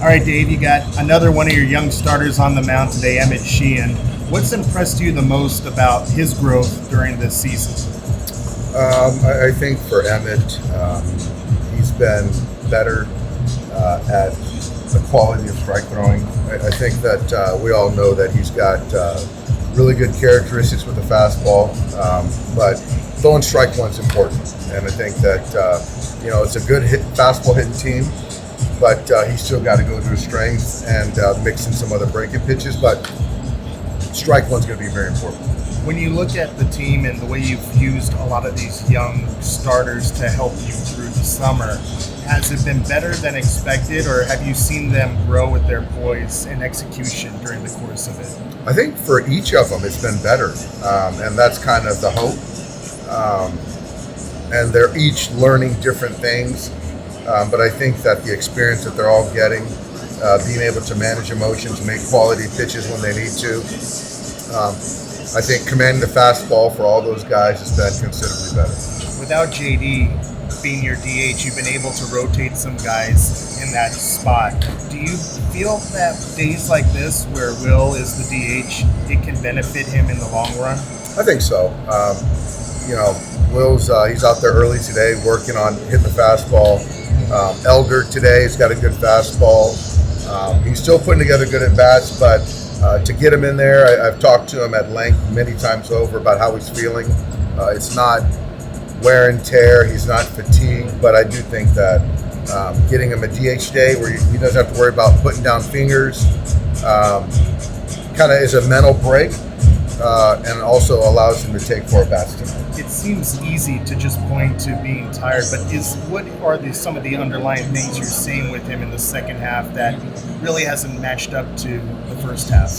All right, Dave, you got another one of your young starters on the mound today, Emmett Sheehan. What's impressed you the most about his growth during this season? I think for Emmett, he's been better at the quality of strike throwing. I think that we all know that he's got really good characteristics with the fastball, but throwing strike one's important. And I think that it's a good fastball hitting team, but he's still got to go to his strengths and mix in some other breaking pitches. But strike one's going to be very important. When you look at the team and the way you've used a lot of these young starters to help you through the summer, has it been better than expected, or have you seen them grow with their poise and execution during the course of it? I think for each of them it's been better, and that's kind of the hope. And they're each learning different things, but I think that the experience that they're all getting, being able to manage emotions, make quality pitches when they need to, I think commanding the fastball for all those guys has been considerably better. Without JD being your DH, you've been able to rotate some guys in that spot. Do you feel that days like this, where Will is the DH, it can benefit him in the long run? I think so. Will's he's out there early today working on hitting the fastball. Elder today has got a good fastball. He's still putting together good at bats, but to get him in there, I've talked to him at length many times over about how he's feeling. It's not wear and tear, he's not fatigued, but I do think that getting him a DH day where he doesn't have to worry about putting down fingers kind of is a mental break, and also allows him to take 4 bats tonight. It seems easy to just point to being tired, but what are some of the underlying things you're seeing with him in the second half that really hasn't matched up to the first half?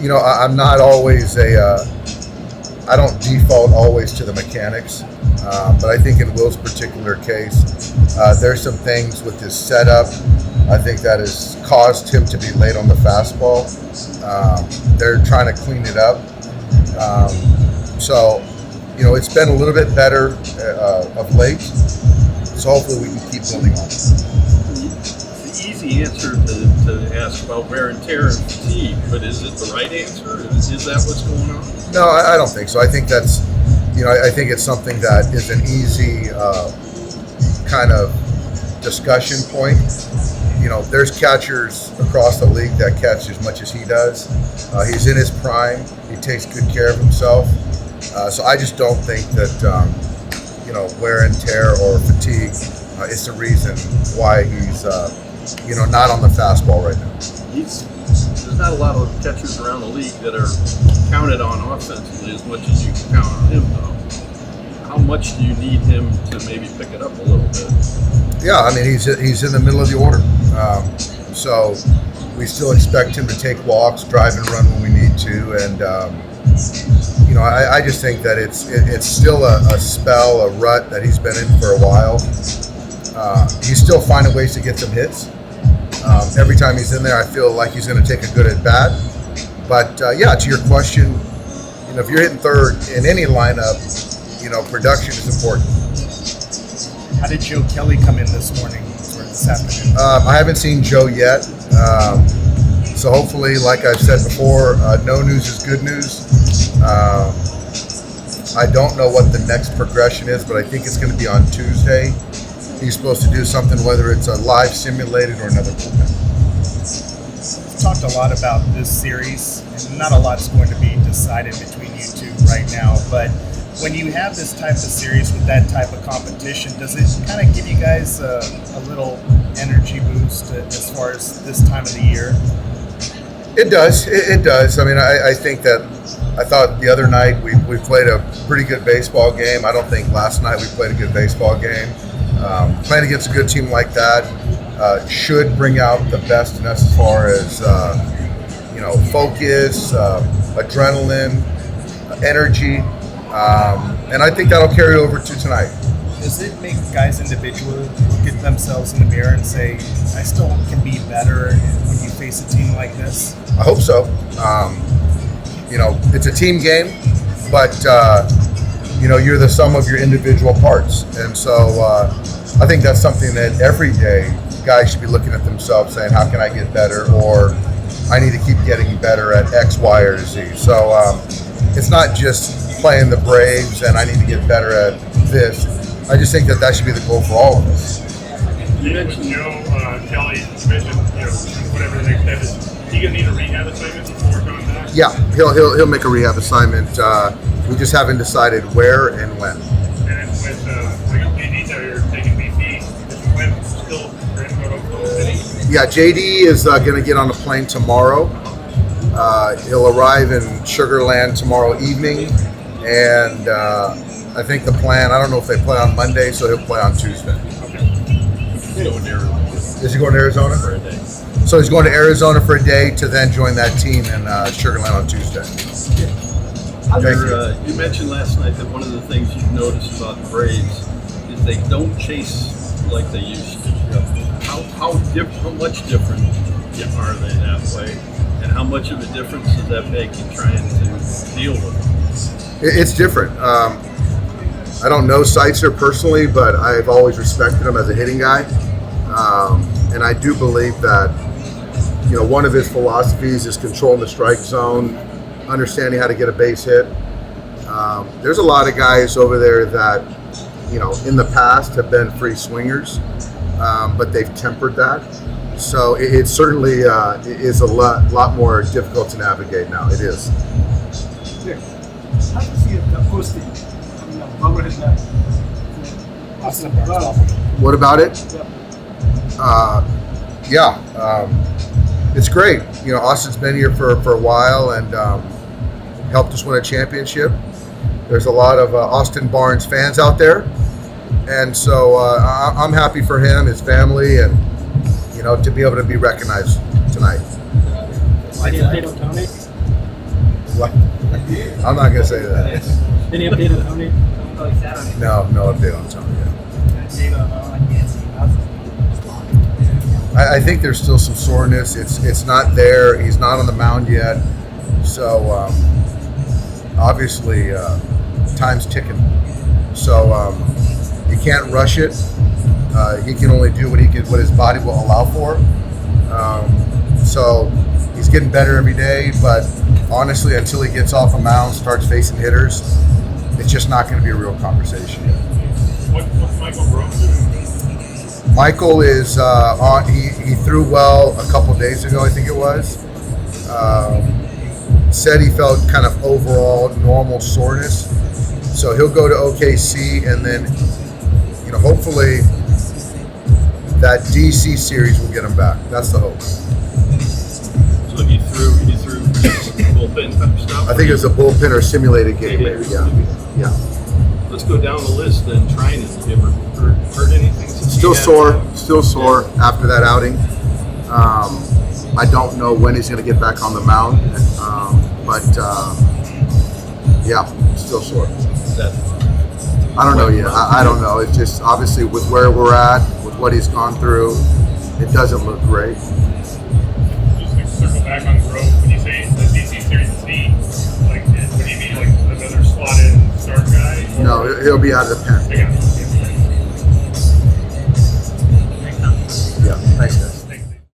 I'm not always I don't default always to the mechanics, but I think in Will's particular case, there's some things with his setup, I think that has caused him to be late on the fastball. They're trying to clean it up. So it's been a little bit better of late, so hopefully we can keep building on it. It's the easy answer to ask about wear and tear and fatigue, but is it the right answer? Is that what's going on? No, I don't think so. I think that's, I think it's something that is an easy kind of discussion point. There's catchers across the league that catch as much as he does. He's in his prime. He takes good care of himself. So I just don't think that, wear and tear or fatigue is the reason why he's, not on the fastball right now. There's not a lot of catchers around the league that are counted on offensively as much as you can count on him, though. How much do you need him to maybe pick it up a little bit? Yeah, I mean, he's in the middle of the order. So we still expect him to take walks, drive and run when we need to. And, I just think that it's still a spell, a rut that he's been in for a while. He's still finding ways to get some hits. Every time he's in there, I feel like he's going to take a good at bat. But, to your question, if you're hitting third in any lineup, production is important. How did Joe Kelly come in this morning or this afternoon? I haven't seen Joe yet. So hopefully, like I've said before, no news is good news. I don't know what the next progression is, but I think it's going to be on Tuesday. He's supposed to do something, whether it's a live simulated or another bullpen. We've talked a lot about this series, and not a lot's going to be decided between you two right now, but when you have this type of series with that type of competition, does it kind of give you guys a little energy boost as far as this time of the year? It does. It does. I mean, I think that I thought the other night we played a pretty good baseball game. I don't think last night we played a good baseball game. Playing against a good team like that should bring out the best in us as far as focus, adrenaline, energy, and I think that'll carry over to tonight. Does it make guys individually look at themselves in the mirror and say, I still can be better when you face a team like this? I hope so. It's a team game, but you're the sum of your individual parts, and so I think that's something that every day guys should be looking at themselves saying, how can I get better? Or I need to keep getting better at X, Y, or Z. So it's not just playing the Braves and I need to get better at this. I just think that should be the goal for all of us. You mentioned Kelly. You mentioned whatever the next step is. He gonna need a rehab assignment before coming back? Yeah, he'll make a rehab assignment. We just haven't decided where and when. And with JD's out here taking BP, is Webb still ready to go to Oklahoma City? Yeah, JD is going to get on a plane tomorrow. He'll arrive in Sugarland tomorrow evening, and I think the plan. I don't know if they play on Monday, so he'll play on Tuesday. He's going to Arizona Is he going to Arizona? for a day. So he's going to Arizona for a day to then join that team in Sugarland on Tuesday. You mentioned last night that one of the things you've noticed about the Braves is they don't chase like they used to. How much different are they that way, and how much of a difference does that make in trying to deal with them? It's different. I don't know Seitzer personally, but I've always respected him as a hitting guy, and I do believe that one of his philosophies is controlling the strike zone, understanding how to get a base hit. There's a lot of guys over there that, in the past have been free swingers, but they've tempered that. So it certainly is a lot more difficult to navigate now. It is. Yeah. How do you see it posting? Robert has that. Austin Barnes awful. What about it? It's great. Austin's been here for a while and helped us win a championship. There's a lot of Austin Barnes fans out there, and so I'm happy for him, his family, and to be able to be recognized tonight. Any update on Tony? What? I'm not gonna say that. Any update on Tony? No update on Tony yet. I think there's still some soreness. It's not there. He's not on the mound yet. So obviously time's ticking. So you can't rush it. He can only do what his body will allow for. So he's getting better every day. But honestly, until he gets off a mound, starts facing hitters, it's just not going to be a real conversation. What's Michael Grove doing? Michael is on. He threw well a couple days ago, I think it was. Said he felt kind of overall normal soreness, so he'll go to OKC, and then hopefully that DC series will get him back. That's the hope. So he threw bullpen type stuff. I think it was a bullpen or simulated game, maybe. Yeah. Let's go down the list then. Treinen, you ever heard anything? Still sore after that outing. I don't know when he's going to get back on the mound, but still sore. I don't know yet. I don't know. It's just obviously with where we're at, with what he's gone through, it doesn't look great. Just to circle back on Grove, when you say the DC series is he, what do you mean, like another slot-in start guy? No, he'll be out of the pen.